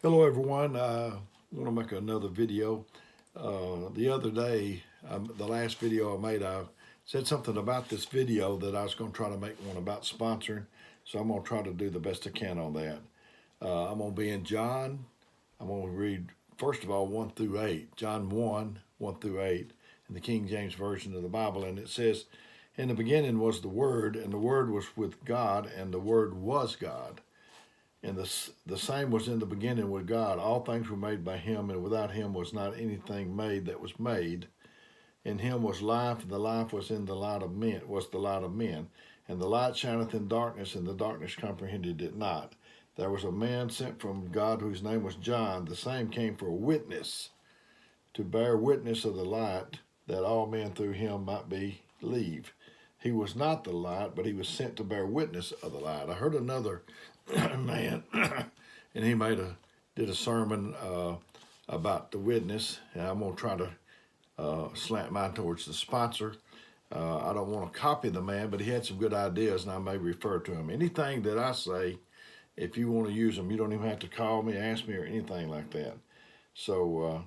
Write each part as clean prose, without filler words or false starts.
Hello everyone, I want to make another video. The other day, the last video I made, I said something about this video that I was going to try to make one about sponsoring. So I'm going to try to do the best I can on that. I'm going to be in John. I'm going to read, first of all, 1 through 8. John 1, 1 through 8 in the King James Version of the Bible. And it says, "In the beginning was the Word, and the Word was with God, and the Word was God. And the same was in the beginning with God. All things were made by him, and without him was not anything made that was made. In him was life, and the life was in the light of men, was the light of men. And the light shineth in darkness, and the darkness comprehended it not. There was a man sent from God whose name was John. The same came for a witness, to bear witness of the light, that all men through him might believe. He was not the light, but he was sent to bear witness of the light." I heard another man, and he did a sermon about the witness, and I'm gonna try to slant mine towards the sponsor. I don't want to copy the man, but he had some good ideas, and I may refer to him. Anything that I say, if you want to use them, you don't even have to call me, ask me, or anything like that. So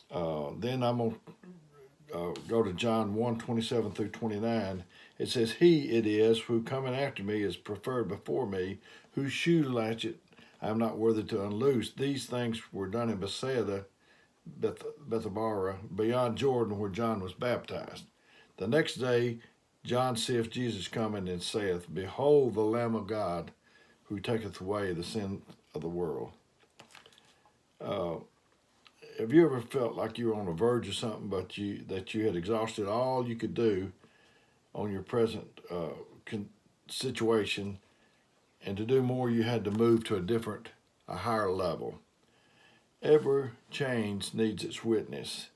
then I'm going to go to John 1, 27 through 29. It says, "He it is who coming after me is preferred before me, whose shoe latchet I am not worthy to unloose. These things were done in Bethsaida, Bethabara, beyond Jordan, where John was baptized. The next day John seeth Jesus coming, and saith, Behold the Lamb of God, who taketh away the sin of the world." Uh, have you ever felt like you were on the verge of something, but that you had exhausted all you could do on your present situation, and to do more you had to move to a higher level? Every change needs its witness.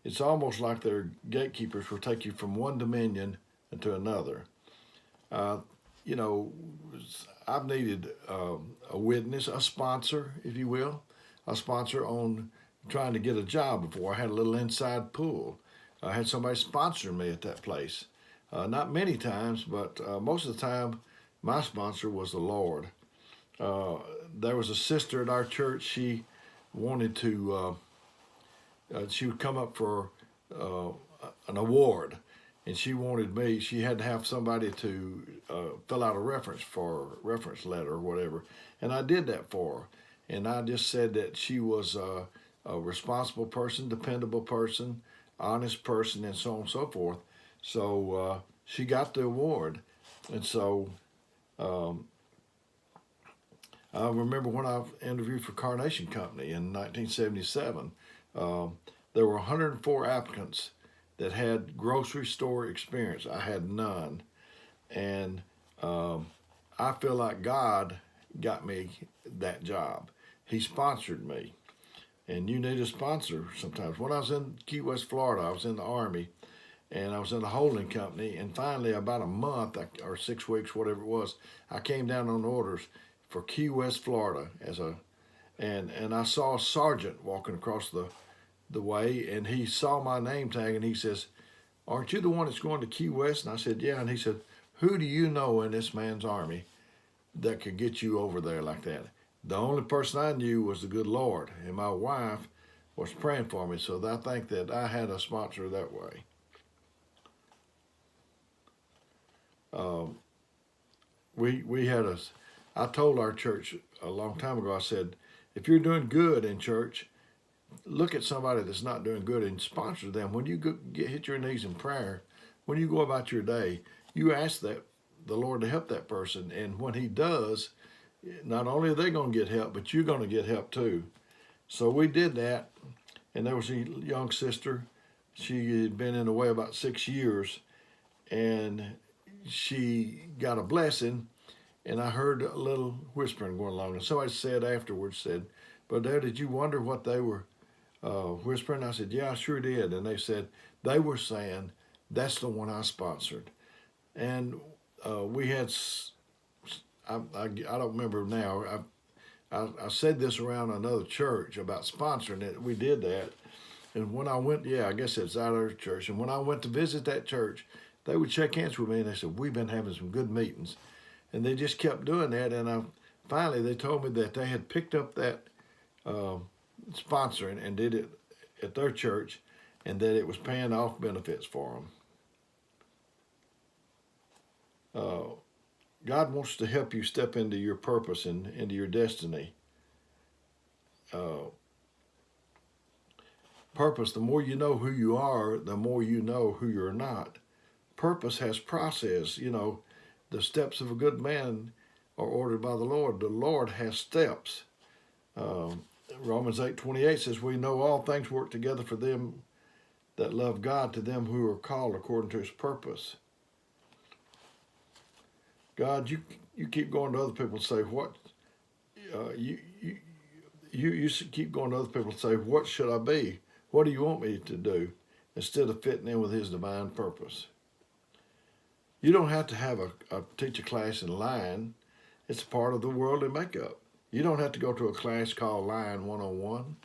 It's almost like their gatekeepers will take you from one dominion into another. Uh, you know, I've needed a witness, a sponsor, if you will, a sponsor on trying to get a job before. I had a little inside pool. I had somebody sponsor me at that place. Not many times, but most of the time, my sponsor was the Lord. There was a sister at our church. She wanted to, she would come up for an award, and she had to have somebody to fill out a reference letter or whatever. And I did that for her. And I just said that she was a responsible person, dependable person, honest person, and so on and so forth. So she got the award. And so I remember when I interviewed for Carnation Company in 1977, there were 104 applicants that had grocery store experience. I had none. And I feel like God got me that job. He sponsored me. And you need a sponsor sometimes. When I was in Key West, Florida, I was in the Army, and I was in a holding company. And finally, about a month or 6 weeks, whatever it was, I came down on orders for Key West, Florida, and I saw a sergeant walking across the way, and he saw my name tag, and he says, "Aren't you the one that's going to Key West?" And I said, "Yeah." And he said, "Who do you know in this man's army that could get you over there like that?" The only person I knew was the good Lord, and my wife was praying for me. So I think that I had a sponsor that way. I told our church a long time ago, I said, if you're doing good in church, look at somebody that's not doing good and sponsor them. When you hit your knees in prayer, when you go about your day, you ask the Lord to help that person. And when he does, not only are they going to get help, but you're going to get help too. So we did that, and there was a young sister. She had been in the way about 6 years, and she got a blessing, and I heard a little whispering going along. And somebody said afterwards, "But Dad, did you wonder what they were whispering?" I said, "Yeah, I sure did." And they said, they were saying, "That's the one I sponsored." And we had, I don't remember now, I said this around another church about sponsoring it. We did that. And when I went, I guess it's out of our church. And when I went to visit that church, they would shake hands with me, and they said, "We've been having some good meetings." And they just kept doing that. And finally, they told me that they had picked up that sponsoring and did it at their church, and that it was paying off benefits for them. God wants to help you step into your purpose and into your destiny. Purpose, the more you know who you are, the more you know who you're not. Purpose has process. You know, the steps of a good man are ordered by the Lord. The Lord has steps. Romans 8:28 says, we know all things work together for them that love God, to them who are called according to his purpose. God, you keep going to other people and say, what, you keep going to other people and say, what should I be? What do you want me to do? Instead of fitting in with his divine purpose. You don't have to have a teacher class in line. It's part of the worldly makeup. You don't have to go to a class called Line 101.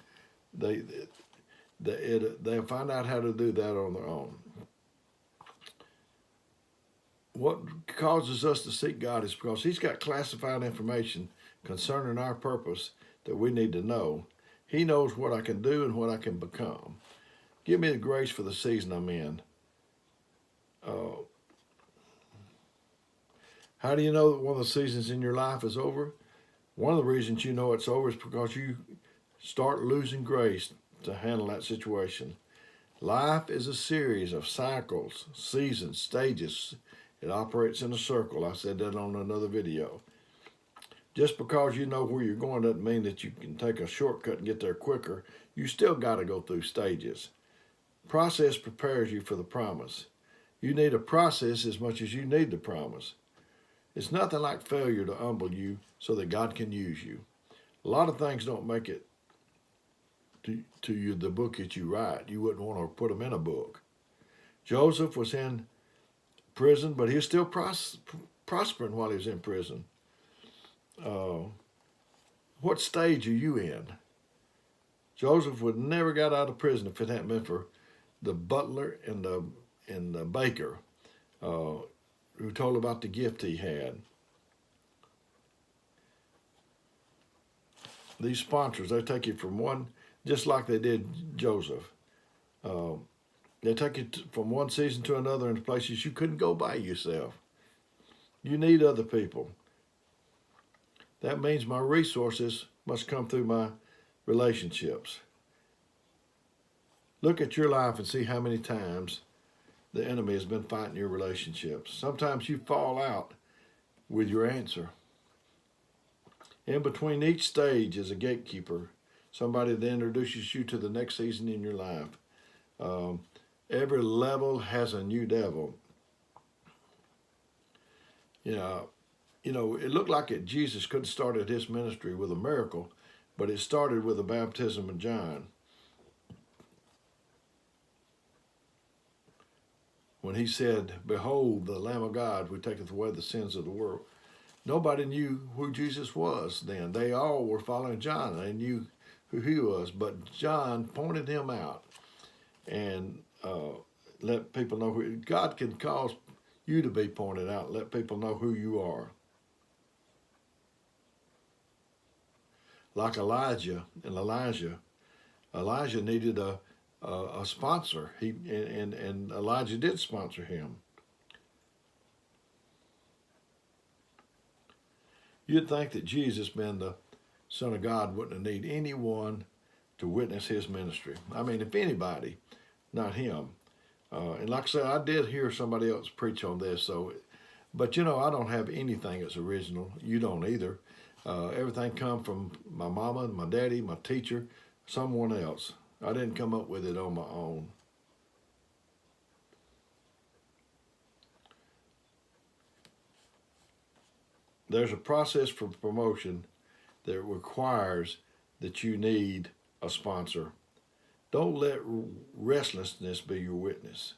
They'll find out how to do that on their own. What causes us to seek God is because he's got classified information concerning our purpose that we need to know. He knows what I can do and what I can become. Give me the grace for the season I'm in. How do you know that one of the seasons in your life is over? One of the reasons you know it's over is because you start losing grace to handle that situation. Life is a series of cycles, seasons, stages. It operates in a circle. I said that on another video. Just because you know where you're going doesn't mean that you can take a shortcut and get there quicker. You still got to go through stages. Process prepares you for the promise. You need a process as much as you need the promise. It's nothing like failure to humble you so that God can use you. A lot of things don't make it to you, the book that you write. You wouldn't want to put them in a book. Joseph was in prison, but he was still prospering while he was in prison. What stage are you in? Joseph would never got out of prison if it hadn't been for the butler and the baker who told about the gift he had. These sponsors, they take you from one, just like they did Joseph. They take you from one season to another into places you couldn't go by yourself. You need other people. That means my resources must come through my relationships. Look at your life and see how many times the enemy has been fighting your relationships. Sometimes you fall out with your answer. In between each stage is a gatekeeper, somebody that introduces you to the next season in your life. Every level has a new devil. You know, it looked like Jesus could have started his ministry with a miracle, but it started with the baptism of John. When he said, behold, the Lamb of God who taketh away the sins of the world. Nobody knew who Jesus was then. They all were following John. They knew who he was, but John pointed him out and let people know who. God can cause you to be pointed out, let people know who you are. Like Elijah and Elijah needed a sponsor. And Elijah did sponsor him. You'd think that Jesus, being the Son of God, wouldn't need anyone to witness his ministry. I mean, if anybody, not him. And like I said, I did hear somebody else preach on this. But I don't have anything that's original. You don't either. Everything come from my mama, my daddy, my teacher, someone else. I didn't come up with it on my own. There's a process for promotion that requires that you need a sponsor. Don't let restlessness be your witness.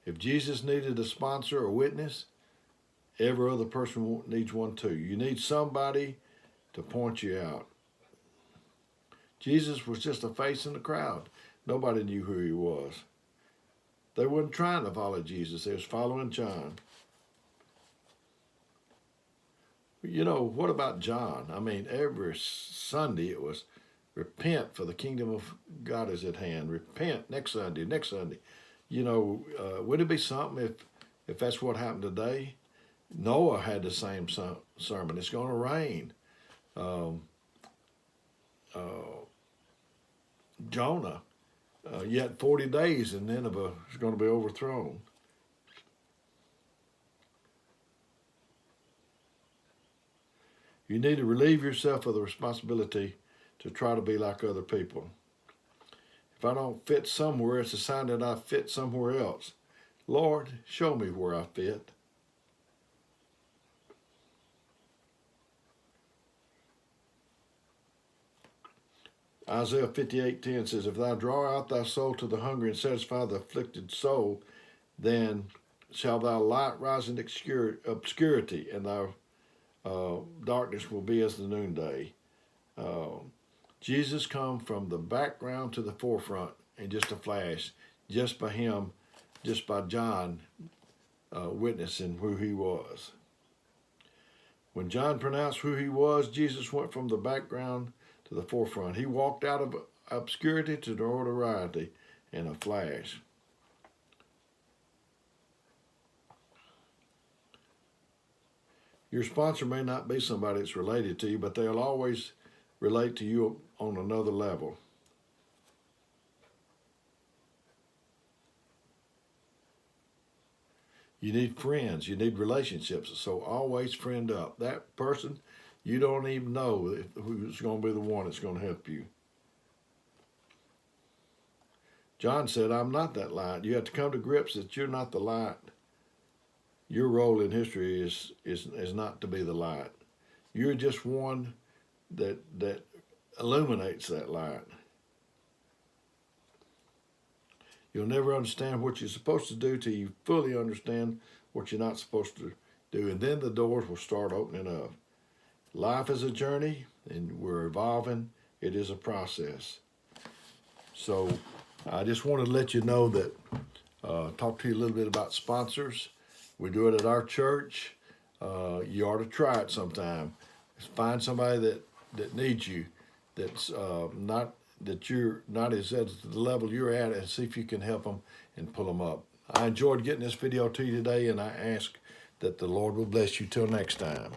If Jesus needed a sponsor or witness, every other person needs one too. You need somebody to point you out. Jesus was just a face in the crowd. Nobody knew who he was. They weren't trying to follow Jesus. They was following John. You know, what about John? I mean, every Sunday it was repent, for the kingdom of God is at hand. Repent next Sunday, next Sunday. You know, would it be something if that's what happened today? Noah had the same sermon. It's going to rain. Um, uh, Jonah, yet 40 days and Nineveh is going to be overthrown. You need to relieve yourself of the responsibility to try to be like other people. If I don't fit somewhere, it's a sign that I fit somewhere else. Lord, show me where I fit. Isaiah 58:10 says, if thou draw out thy soul to the hungry and satisfy the afflicted soul, then shall thy light rise in obscurity, and thy darkness will be as the noonday. Jesus come from the background to the forefront in just a flash, just by him, just by John witnessing who he was. When John pronounced who he was, Jesus went from the background to the forefront. He walked out of obscurity to notoriety in a flash. Your sponsor may not be somebody that's related to you, but they'll always relate to you on another level. You need friends. You need relationships. So always friend up. That person, you don't even know who's going to be the one that's going to help you. John said, I'm not that light. You have to come to grips that you're not the light. Your role in history is not to be the light. You're just one that illuminates that light. You'll never understand what you're supposed to do till you fully understand what you're not supposed to do, and then the doors will start opening up. Life is a journey, and we're evolving. It is a process. So I just wanted to let you know that, talk to you a little bit about sponsors. We do it at our church. You ought to try it sometime. Find somebody that needs you, that's that you're not as at the level you're at, and see if you can help them and pull them up. I enjoyed getting this video to you today, and I ask that the Lord will bless you till next time.